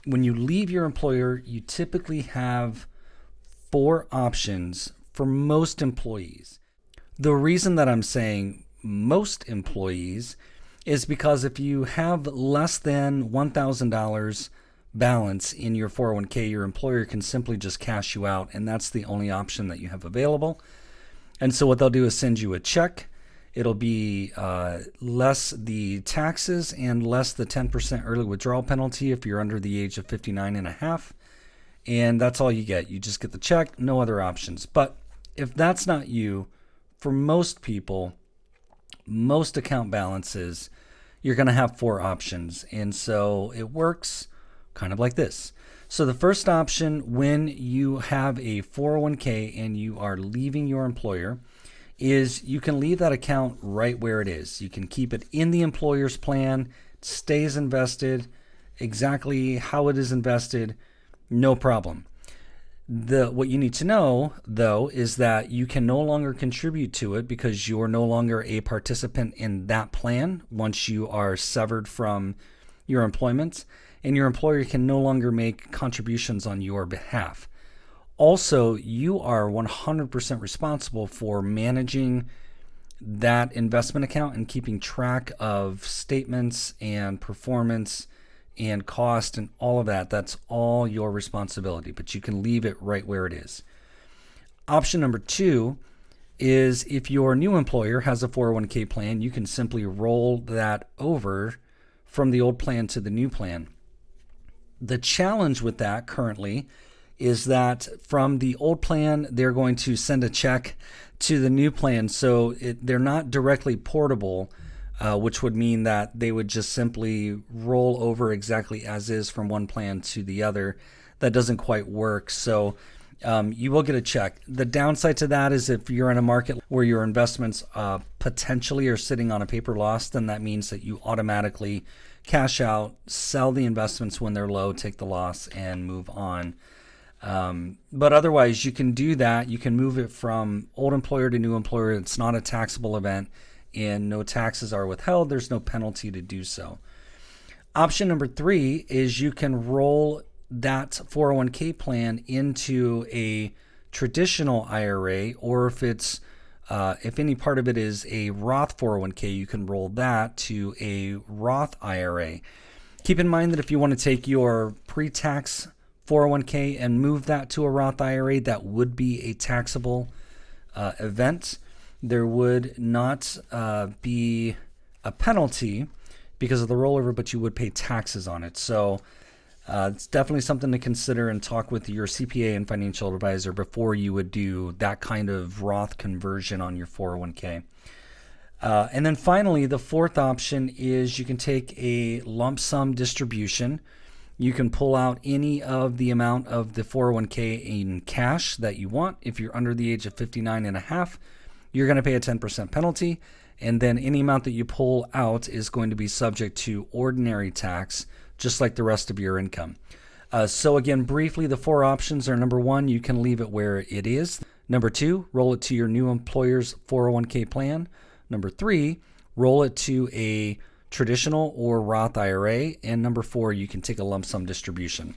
when you leave your employer, you typically have four options for most employees. The reason that I'm saying most employees is because if you have less than $1,000 balance in your 401k, your employer can simply just cash you out, and that's the only option that you have available. And so what they'll do is send you a check. It'll be less the taxes and less the 10% early withdrawal penalty if you're under the age of 59 and a half. And that's all you get. You just get the check, no other options. But if that's not you, for most people, most account balances, you're going to have four options. And so it works kind of like this. So the first option when you have a 401k and you are leaving your employer is you can leave that account right where it is. You can keep it in the employer's plan, it stays invested exactly how it is invested, no problem. What you need to know, though, is that you can no longer contribute to it because you're no longer a participant in that plan once you are severed from your employment, and your employer can no longer make contributions on your behalf. Also, you are 100% responsible for managing that investment account and keeping track of statements and performance and cost and all of that. That's all your responsibility, but you can leave it right where it is. Option number two is if your new employer has a 401k plan, you can simply roll that over from the old plan to the new plan. The challenge with that currently is that from the old plan, they're going to send a check to the new plan. So they're not directly portable, which would mean that they would just simply roll over exactly as is from one plan to the other. That doesn't quite work. So you will get a check. The downside to that is if you're in a market where your investments potentially are sitting on a paper loss, then that means that you automatically cash out, sell the investments when they're low, take the loss, and move on. But otherwise, you can do that. You can move it from old employer to new employer. It's not a taxable event, and no taxes are withheld. There's no penalty to do so. Option number three is you can roll that 401k plan into a traditional IRA, or if any part of it is a Roth 401k, you can roll that to a Roth IRA. Keep in mind that if you want to take your pre-tax 401k and move that to a Roth IRA, that would be a taxable event. There would not be a penalty because of the rollover, but you would pay taxes on it. So it's definitely something to consider and talk with your CPA and financial advisor before you would do that kind of Roth conversion on your 401k. And then finally, the fourth option is you can take a lump sum distribution. You can pull out any of the amount of the 401k in cash that you want. If you're under the age of 59 and a half, you're going to pay a 10% penalty. And then any amount that you pull out is going to be subject to ordinary tax, just like the rest of your income. So again, briefly, the four options are: number one, you can leave it where it is. Number two, roll it to your new employer's 401k plan. Number three, roll it to a traditional or Roth IRA. And number four, you can take a lump sum distribution.